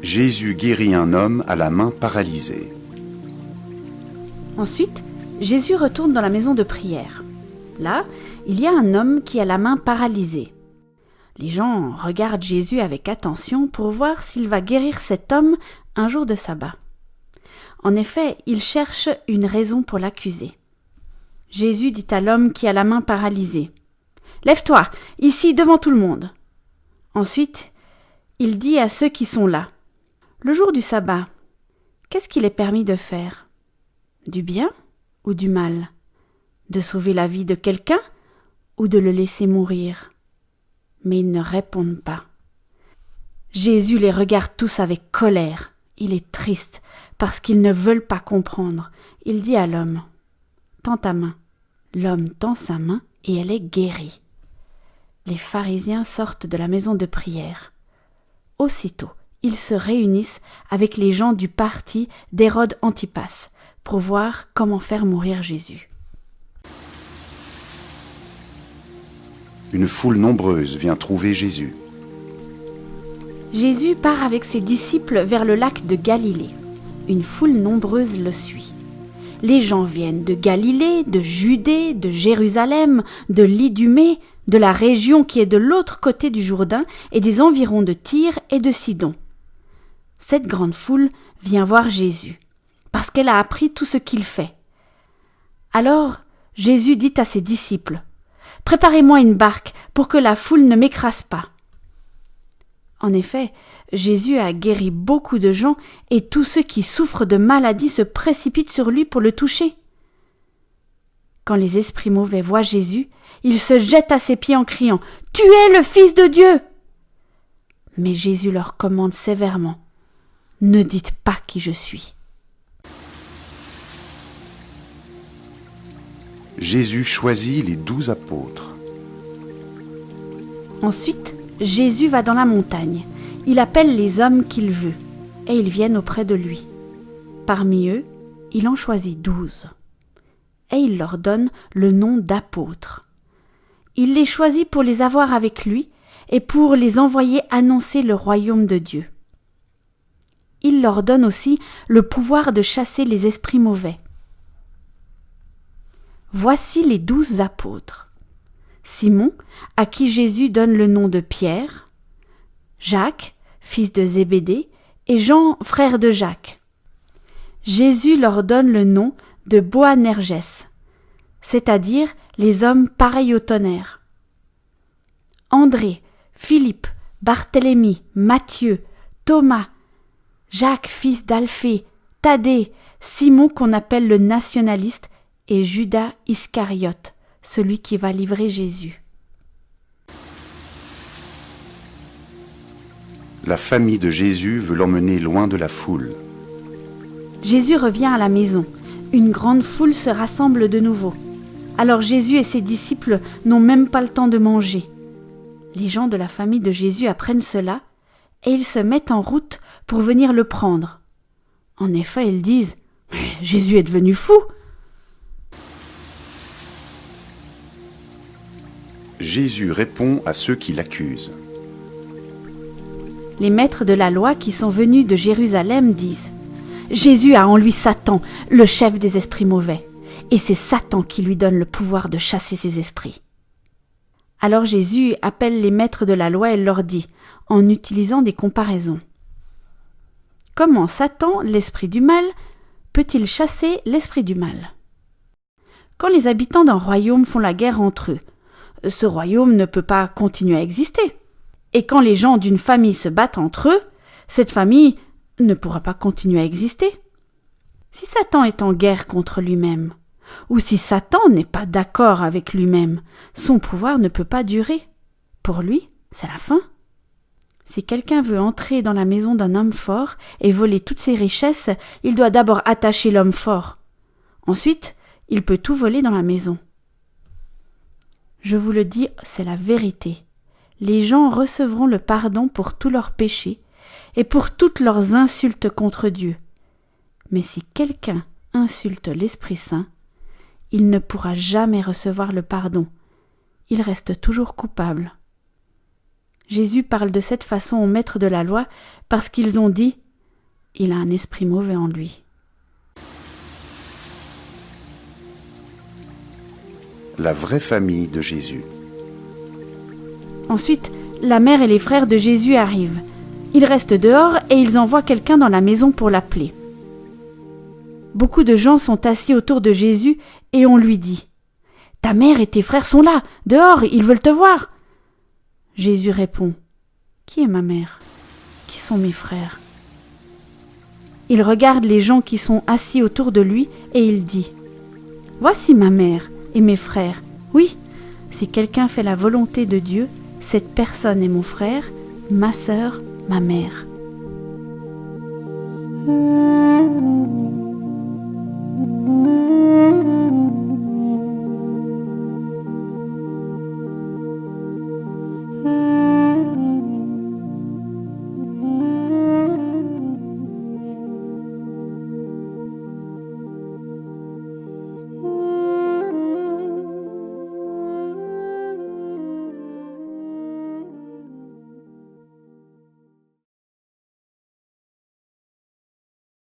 Jésus guérit un homme à la main paralysée. Ensuite, Jésus retourne dans la maison de prière. Là, il y a un homme qui a la main paralysée. Les gens regardent Jésus avec attention pour voir s'il va guérir cet homme un jour de sabbat. En effet, ils cherchent une raison pour l'accuser. Jésus dit à l'homme qui a la main paralysée : « Lève-toi, ici devant tout le monde. » Ensuite, il dit à ceux qui sont là : « Le jour du sabbat, qu'est-ce qu'il est permis de faire ? Du bien ou du mal ? De sauver la vie de quelqu'un ou de le laisser mourir ? » Mais ils ne répondent pas. Jésus les regarde tous avec colère. Il est triste parce qu'ils ne veulent pas comprendre. Il dit à l'homme : « Tends ta main. » L'homme tend sa main et elle est guérie. Les pharisiens sortent de la maison de prière. Aussitôt, ils se réunissent avec les gens du parti d'Hérode Antipas pour voir comment faire mourir Jésus. Une foule nombreuse vient trouver Jésus. Jésus part avec ses disciples vers le lac de Galilée. Une foule nombreuse le suit. Les gens viennent de Galilée, de Judée, de Jérusalem, de l'Idumée, de la région qui est de l'autre côté du Jourdain et des environs de Tyr et de Sidon. Cette grande foule vient voir Jésus, parce qu'elle a appris tout ce qu'il fait. Alors Jésus dit à ses disciples : « Préparez-moi une barque pour que la foule ne m'écrase pas. » En effet, Jésus a guéri beaucoup de gens et tous ceux qui souffrent de maladies se précipitent sur lui pour le toucher. Quand les esprits mauvais voient Jésus, ils se jettent à ses pieds en criant : « Tu es le Fils de Dieu !» Mais Jésus leur commande sévèrement : « Ne dites pas qui je suis. » Jésus choisit les 12 apôtres. Ensuite, Jésus va dans la montagne. Il appelle les hommes qu'il veut, et ils viennent auprès de lui. Parmi eux, il en choisit 12. Et il leur donne le nom d'apôtres. Il les choisit pour les avoir avec lui et pour les envoyer annoncer le royaume de Dieu. Il leur donne aussi le pouvoir de chasser les esprits mauvais. Voici les 12 apôtres. Simon, à qui Jésus donne le nom de Pierre, Jacques, fils de Zébédée, et Jean, frère de Jacques. Jésus leur donne le nom de Boanerges, c'est-à-dire les hommes pareils au tonnerre. André, Philippe, Barthélemy, Matthieu, Thomas, Jacques, fils d'Alphée, Thaddée, Simon qu'on appelle le nationaliste, et Judas Iscariote, celui qui va livrer Jésus. La famille de Jésus veut l'emmener loin de la foule. Jésus revient à la maison. Une grande foule se rassemble de nouveau. Alors Jésus et ses disciples n'ont même pas le temps de manger. Les gens de la famille de Jésus apprennent cela et ils se mettent en route pour venir le prendre. En effet, ils disent : « Mais Jésus est devenu fou !» Jésus répond à ceux qui l'accusent. Les maîtres de la loi qui sont venus de Jérusalem disent : « Jésus a en lui Satan, le chef des esprits mauvais, et c'est Satan qui lui donne le pouvoir de chasser ces esprits. » Alors Jésus appelle les maîtres de la loi et leur dit, en utilisant des comparaisons : « Comment Satan, l'esprit du mal, peut-il chasser l'esprit du mal ? Quand les habitants d'un royaume font la guerre entre eux, ce royaume ne peut pas continuer à exister. Et quand les gens d'une famille se battent entre eux, cette famille ne pourra pas continuer à exister. Si Satan est en guerre contre lui-même, ou si Satan n'est pas d'accord avec lui-même, son pouvoir ne peut pas durer. Pour lui, c'est la fin. Si quelqu'un veut entrer dans la maison d'un homme fort et voler toutes ses richesses, il doit d'abord attacher l'homme fort. Ensuite, il peut tout voler dans la maison. Je vous le dis, c'est la vérité. Les gens recevront le pardon pour tous leurs péchés et pour toutes leurs insultes contre Dieu. Mais si quelqu'un insulte l'Esprit Saint, il ne pourra jamais recevoir le pardon. Il reste toujours coupable. Jésus parle de cette façon aux maîtres de la loi parce qu'ils ont dit « Il a un esprit mauvais en lui ». La vraie famille de Jésus. Ensuite, la mère et les frères de Jésus arrivent. Ils restent dehors et ils envoient quelqu'un dans la maison pour l'appeler. Beaucoup de gens sont assis autour de Jésus et on lui dit « Ta mère et tes frères sont là, dehors, ils veulent te voir !» Jésus répond « Qui est ma mère ? Qui sont mes frères ?» Il regarde les gens qui sont assis autour de lui et il dit « Voici ma mère et mes frères. Oui, si quelqu'un fait la volonté de Dieu, cette personne est mon frère, ma sœur, ma mère. »